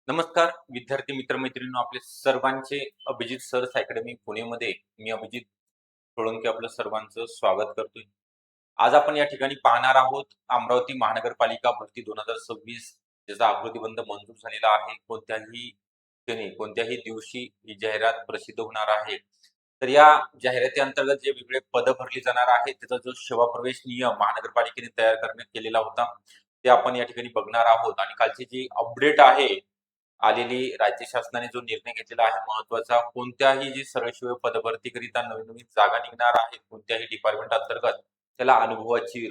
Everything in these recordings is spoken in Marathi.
नमस्कार विद्यार्थी मित्रमैत्रिणींनो, आपले सर्वांचे अभिजित सर्स अकॅडमी पुणेमध्ये मी अभिजित सोळंके आपलं सर्वांचं स्वागत करतोय. आज आपण या ठिकाणी पाहणार आहोत अमरावती महानगरपालिका भरती 2026 ज्याचा आकृतीबंध मंजूर झालेला आहे. कोणत्याही दिवशी ही जाहिरात प्रसिद्ध होणार आहे. तर या जाहिराती अंतर्गत जे वेगळे पद भरली जाणार आहेत त्याचा जो सेवा प्रवेश नियम महानगरपालिकेने तयार करण्यात केलेला होता ते आपण या ठिकाणी बघणार आहोत. आणि कालची जी अपडेट आहे आलेली, राज्य शासनाने जो निर्णय घेतलेला आहे महत्वाचा, कोणत्याही जी सरळसेवा पदभरतीकरिता नवीन नवीन जागा निघणार आहेत कोणत्याही डिपार्टमेंट अंतर्गत, त्याला अनुभवाची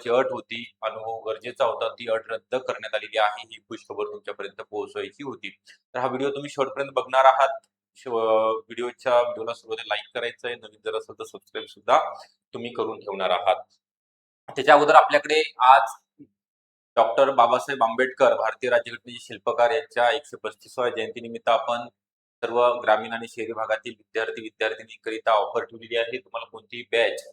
अट होती, अनुभव गरजेचा होता, ती अट रद्द करण्यात आलेली आहे. ही खुशखबर तुमच्यापर्यंत पोहोचवायची होती. तर हा व्हिडिओ तुम्ही शेवटपर्यंत बघणार आहात. व्हिडिओला सुरुवातीला लाईक करायचं आहे, नवीन जर असेल तर सबस्क्राईब सुद्धा तुम्ही करून ठेवणार आहात. त्याच्या अगोदर आपल्याकडे आज डॉक्टर बाबासाहेब आंबेडकर भारतीय राज्यघटनेचे शिल्पकार यांच्या 135व्या जयंतीनिमित्त आपण सर्व ग्रामीण आणि शहरी भागातील विद्यार्थिनीकरिता ऑफर ठेवलेली आहे. तुम्हाला कोणतीही बॅच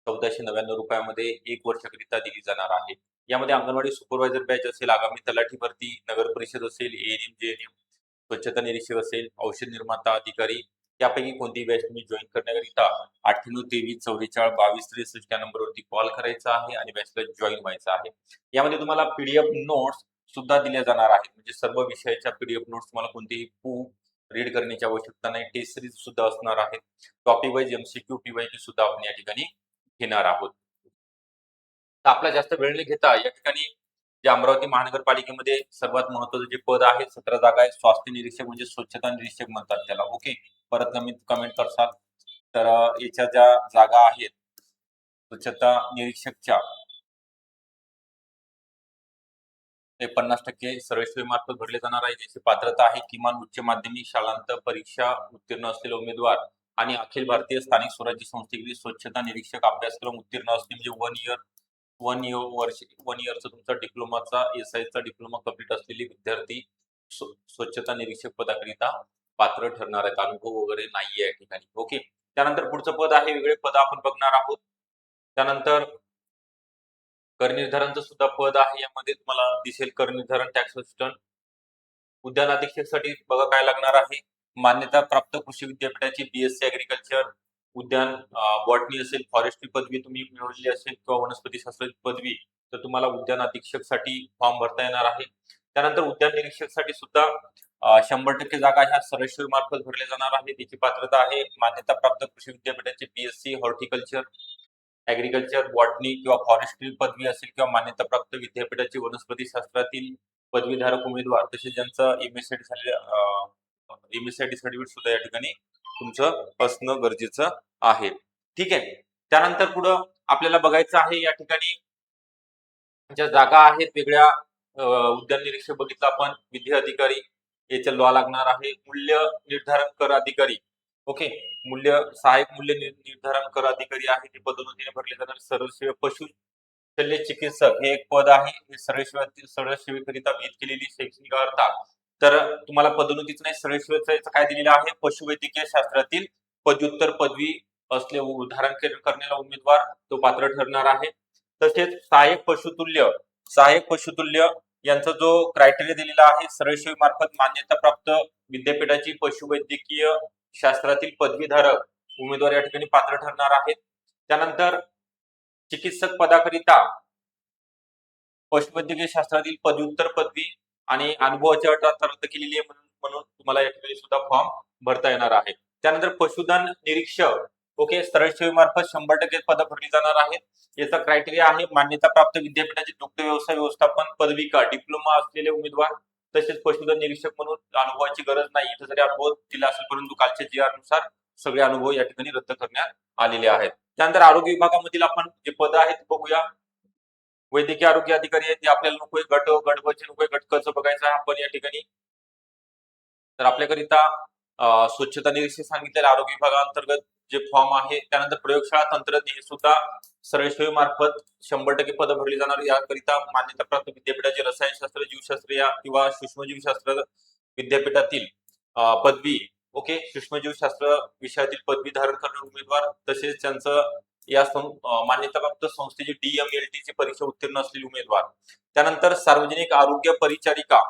1499 रुपयामध्ये 1 वर्षाकरिता दिली जाणार आहे. यामध्ये अंगणवाडी सुपरवायझर बॅच असेल, आगामी तलाठी भरती, नगर परिषद असेल, एएनएम जेएनएम, स्वच्छता निरीक्षक असेल, औषध निर्माता अधिकारी, यापैकी कोणतीही बॅच तुम्ही जॉईन करण्याकरिता 9823442263 या नंबरवरती कॉल करायचा आहे आणि बॅचला जॉईन व्हायचं आहे. यामध्ये तुम्हाला पीडीएफ नोट्स सुद्धा दिल्या जाणार आहेत. म्हणजे सर्व विषयाच्या पीडीएफ नोट्स तुम्हाला कोणतीही रीड करण्याची आवश्यकता नाही. टेस्ट सिरीज सुद्धा असणार आहेत. टॉपिक वाईज एमसीक्यू पीवायक्यू सुद्धा आपण या ठिकाणी घेणार आहोत. तर आपला जास्त वेळ न घेता या ठिकाणी जे अमरावती महानगरपालिकेमध्ये सर्वात महत्वाचं जे पद आहे 17 जागा आहे. स्वास्थ्य निरीक्षक म्हणजे स्वच्छता निरीक्षक म्हणतात त्याला. ओके, परत कमेंट करसाल तर याच्या ज्या जागा आहेत स्वच्छता निरीक्षकच्या ते 50% सर्वसेवेमार्फत भरले जाणार आहे. ज्याची पात्रता आहे किमान उच्च माध्यमिक शालांत परीक्षा उत्तीर्ण असलेले उमेदवार आणि अखिल भारतीय स्थानिक स्वराज्य संस्थेतील स्वच्छता निरीक्षक अभ्यासक्रम उत्तीर्ण असणे म्हणजे वन इयरचा तुमचा डिप्लोमाचा एसआयचा डिप्लोमा कंप्लीट असलेले विद्यार्थी स्वच्छता निरीक्षक पदाकरिता पात्र ठरणार आहेत. अनुभव वगैरे नाहीये या ठिकाणी. ओके, त्यानंतर पुढचं पद आहे, वेगळे पद आपण बघणार आहोत. त्यानंतर कर निर्धारणचं सुद्धा पद आहे. यामध्ये तुम्हाला दिसेल कर निर्धारण टॅक्स असिस्टंट. उद्यान अधीक्षकसाठी बघा काय लागणार आहे, मान्यता प्राप्त कृषी विद्यापीठाची बीएससी ऍग्रिकल्चर, उद्यान बॉटनी असेल, फॉरेस्ट्री पदवी तुम्ही मिळवलेली असेल किंवा वनस्पती शास्त्र पदवी, तर तुम्हाला उद्यान अधीक्षकसाठी फॉर्म भरता येणार आहे. त्यानंतर उद्यान निरीक्षकसाठी सुद्धा 100% जागा ह्या सरळसेवे मार्फत भरल्या जाणार आहे. त्याची पात्रता आहे मान्यता प्राप्त कृषी विद्यापीठाची बीएससी हॉर्टिकल्चर, ऍग्रिकल्चर, बॉटनी किंवा फॉरेस्ट्री पदवी असेल किंवा मान्यताप्राप्त विद्यापीठाची वनस्पती शास्त्रातील पदवीधारक उमेदवार, तसेच ज्यांचं एमएसआयटी सर्टिफिकेट सुद्धा या ठिकाणी तुमचं असणं गरजेचं आहे. ठीक आहे, त्यानंतर पुढं आपल्याला बघायचं आहे या ठिकाणी ज्या जागा आहेत वेगळ्या. उद्यान निरीक्षक बघितलं आपण, विधी अधिकारी याच्या लॉ लागणार आहे. मूल्य निर्धारण कर अधिकारी, ओके, सहाय्यक मूल्य निर्धारण कर अधिकारी आहे, ते पदोन्नतीने भरले जाणार. सरळसेवा पशु शल्य चिकित्सक हे एक पद आहे. हे सरळसेवेकरिता विहित केलेली शैक्षणिक अर्हता. तर तुम्हाला पदोन्नतीच नाही, सरळसेवेचं काय दिलेलं आहे, पशुवैद्यकीय शास्त्रातील पदव्युत्तर पदवी असले धारण करण्याला उमेदवार तो पात्र ठरणार आहे. तसेच सहाय्यक पशुतुल्य यांचा जो क्रायटेरिया दिलेला आहे, सरळसेवे मार्फत मान्यता प्राप्त विद्यापीठाची पशुवैद्यकीय शास्त्रातील पदवीधारक उमेदवार या ठिकाणी पात्र ठरणार आहेत. त्यानंतर चिकित्सक पदाकरिता पशुवैद्यकीय शास्त्रातील पदव्युत्तर पदवी आणि अनुभवाची अट रद्द केलेली आहे म्हणून तुम्हाला या ठिकाणी सुद्धा फॉर्म भरता येणार आहे. त्यानंतर पशुधन निरीक्षक, ओके, सरळसेवेमार्फत 100% पद भरली जाणार आहेत. याचा क्रायटेरिया आहे मान्यता प्राप्त विद्यापीठाची दुग्ध व्यवसाय व्यवस्थापन पदविका डिप्लोमा असलेले उमेदवार. तसेच पशुधन निरीक्षक म्हणून अनुभवाची गरज नाही, इथे जरी अनुभव दिला असेल परंतु कालच्या जी आर नुसार सगळे अनुभव या ठिकाणी रद्द करण्यात आलेले आहेत. त्यानंतर आरोग्य विभागामधील आपण जे पद आहेत बघूया. वैद्यकीय आरोग्य अधिकारी आहेत, ते आपल्याला नकोय. गट ब चे नकोय, गट क च बघायचं आहे आपण या ठिकाणी. तर आपल्याकरिता स्वच्छता निरीक्षक सांगितलेल्या आरोग्य विभागाअंतर्गत जे फॉर्म आहे. त्यानंतर प्रयोगशाळा तंत्रज्ञ हे सुद्धा सरळसेवे मार्फत 100% पद भरली जाणार. याकरिता मान्यताप्राप्त विद्यापीठाचे रसायनशास्त्र, जीवशास्त्र या किंवा सूक्ष्मजीवशास्त्र विद्यापीठातील पदवी, ओके, सूक्ष्मजीवशास्त्र विषयातील पदवी धारण करणारे उमेदवार, तसेच त्यांचं या मान्यताप्राप्त संस्थेची DMLT ची परीक्षा उत्तीर्ण असलेले उमेदवार. त्यानंतर सार्वजनिक आरोग्य परिचारिका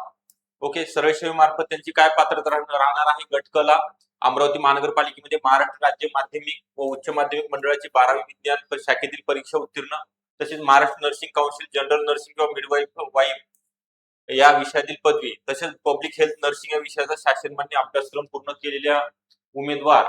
ओके, सरळ सेवेमार्फत त्यांची काय पात्रता राहणार आहे? गट क ला अमरावती महानगरपालिकेमध्ये महाराष्ट्र राज्य माध्यमिक व उच्च माध्यमिक मंडळाची 12वी विज्ञान शाखेतील परीक्षा उत्तीर्ण, तसेच Maharashtra nursing council general nursing किंवा मिडवाईफ या विषयातील पदवी, तसेच पब्लिक हेल्थ नर्सिंग या विषयाचा शासनमान्य अभ्यासक्रम पूर्ण केलेल्या उमेदवार,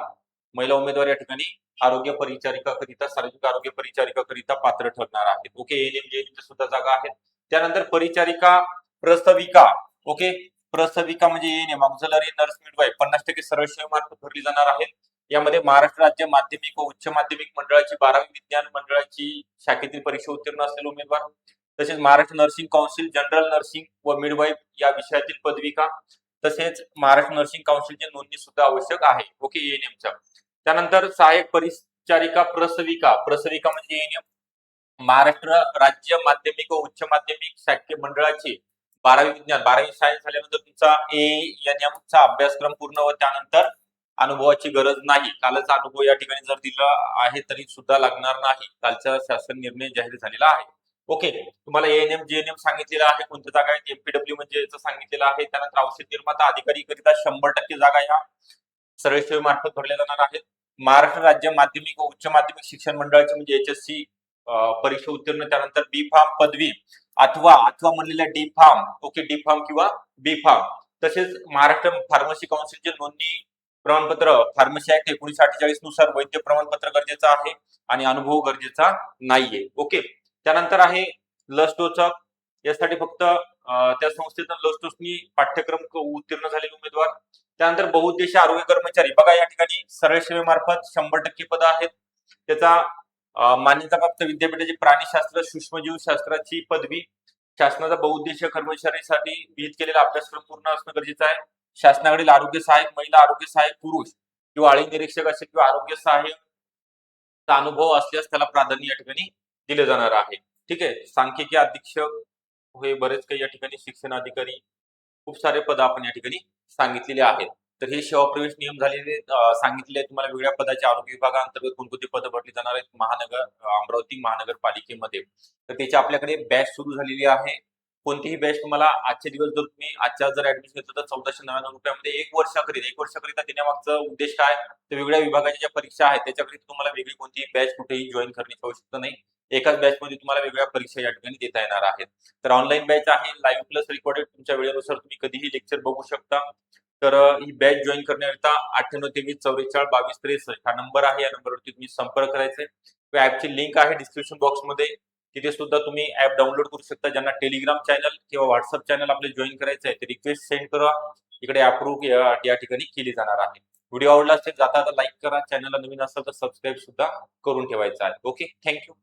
महिला उमेदवार या ठिकाणी आरोग्य परिचारिकाकरिता, सार्वजनिक आरोग्य परिचारिकाकरिता पात्र ठरणार आहेत. ओके, एएनएम जेएनएम सुद्धा जागा आहेत. त्यानंतर परिचारिका प्रसविका, ओके, प्रसविका म्हणजे एएनएम ऑक्झिलरी नर्स मिडवाईफ 50% सरळ सेवेमार्फत भरली जाणार आहेत. यामध्ये महाराष्ट्र राज्य माध्यमिक व उच्च माध्यमिक मंडळाची 12वी विज्ञान मंडळाची शाखेतील परीक्षा उत्तीर्ण असलेले उमेदवार, तसेच Maharashtra nursing council general nursing व मिडवाईफ या विषयातील पदविका, तसेच महाराष्ट्र नर्सिंग काउन्सिलची नोंदणी सुद्धा आवश्यक आहे. ओके, एएनएमच्या. त्यानंतर सहाय्यक परिचारिका प्रसविका, प्रसविका म्हणजे एएनएम महाराष्ट्र राज्य माध्यमिक व उच्च माध्यमिक शाखे मंडळाची 12वी विज्ञान, 12वी सायन्स झाल्यानंतर तुमचा एएनएम चा अभ्यासक्रम पूर्ण व त्यानंतर अनुभवाची गरज नाही. कालच अनुभव या ठिकाणी जर दिला आहे तरी सुद्धा लागणार नाही. कालचा शासन निर्णय जाहीर झालेला आहे. ओके, तुम्हाला एएनएम जेएनएम सांगितलेलं आहे, कोणत्या जागा आहेत, एमपीडब्ल्यू म्हणजे याचं सांगितलेलं आहे. त्यानंतर औषध निर्माता अधिकारी करिता 100% जागा या सरळ सेवेमार्फत भरल्या जाणार आहेत. महाराष्ट्र राज्य माध्यमिक व उच्च माध्यमिक शिक्षण मंडळाची म्हणजे एचएससी परीक्षा उत्तीर्ण, त्यानंतर बी फार्म पदवी अथवा म्हणलेल्या D pharm, okay, D pharm किंवा बी फार्म, तसेच महाराष्ट्र फार्मसी काउन्सिलचे नोंदणी प्रमाणपत्र फार्मसी ऍक्ट 1948 नुसार वैद्य प्रमाणपत्र गरजेचं आहे आणि अनुभव गरजेचा नाहीये. ओके, त्यानंतर आहे लस टोचक, यासाठी फक्त त्या संस्थेतून लस टोचणी पाठ्यक्रम उत्तीर्ण झालेले उमेदवार. त्यानंतर बहुउद्देशीय आरोग्य कर्मचारी, बघा या ठिकाणी सरळ सेवेमार्फत 100% पद आहेत. त्याचा मान्यताप्राप्त विद्यापीठाची प्राणीशास्त्र सूक्ष्मजीव शास्त्राची पदवी, शासनाचा बहुउद्देशीय कर्मचारीसाठी विहित केलेला अभ्यासक्रम पूर्ण असणं गरजेचं आहे. शासनाकडील आरोग्य सहाय्यक महिला, आरोग्य सहाय्यक पुरुष किंवा आळी निरीक्षक असेल किंवा आरोग्य सहाय्यकचा अनुभव असल्यास त्याला प्राधान्य या ठिकाणी दिले जाणार आहे. ठीक आहे, सांख्यिकी अधीक्षक हे बरेच काही या ठिकाणी शिक्षण अधिकारी, खूप सारे पद आपण या ठिकाणी सांगितलेले आहेत. तर हे सेवा प्रवेश नियम झालेले सांगितले तुम्हाला. वेगळ्या पदाच्या आरोग्य विभागाअंतर्गत कोणकोणती पद भरली जाणार आहेत अमरावती महानगरपालिकेमध्ये. तर त्याची आपल्याकडे बॅच सुरू झालेली आहे. कोणतीही बॅच तुम्हाला आजचे दिवस जर तुम्ही आजच्या जर ऍडमिशन घेतलं तर 1499 रुपयामध्ये 1 वर्षाकरिता देण्यामागचा उद्देश काय, तर वेगळ्या विभागाच्या ज्या परीक्षा आहेत त्याच्याकरिता तुम्हाला वेगळी कोणतीही बॅच कुठेही जॉईन करण्याची आवश्यकता नाही. एकाच बॅच मध्ये तुम्हाला वेगळ्या परीक्षा या ठिकाणी देता येणार आहेत. तर ऑनलाईन बॅच आहे, लाईव्ह प्लस रेकॉर्डेड, तुमच्या वेळेनुसार तुम्ही कधीही लेक्चर बघू शकता. तर ही बॅच जॉईन करण्याकरिता 9823442263 हा नंबर आहे. या नंबरवरती तुम्ही संपर्क करायचे. ऍपची लिंक आहे डिस्क्रिप्शन बॉक्समध्ये, तिथे सुद्धा तुम्ही ऍप डाउनलोड करू शकता. ज्यांना टेलिग्राम चॅनल किंवा व्हॉट्सअप चॅनल आपले जॉईन करायचं आहे ते रिक्वेस्ट सेंड करा, इकडे अप्रूव्ह या ठिकाणी केली जाणार आहे. व्हिडिओ आवडला असेल जाता लाईक करा, चॅनलला नवीन असेल तर सबस्क्राईब सुद्धा करून ठेवायचा आहे. Okay, thank you.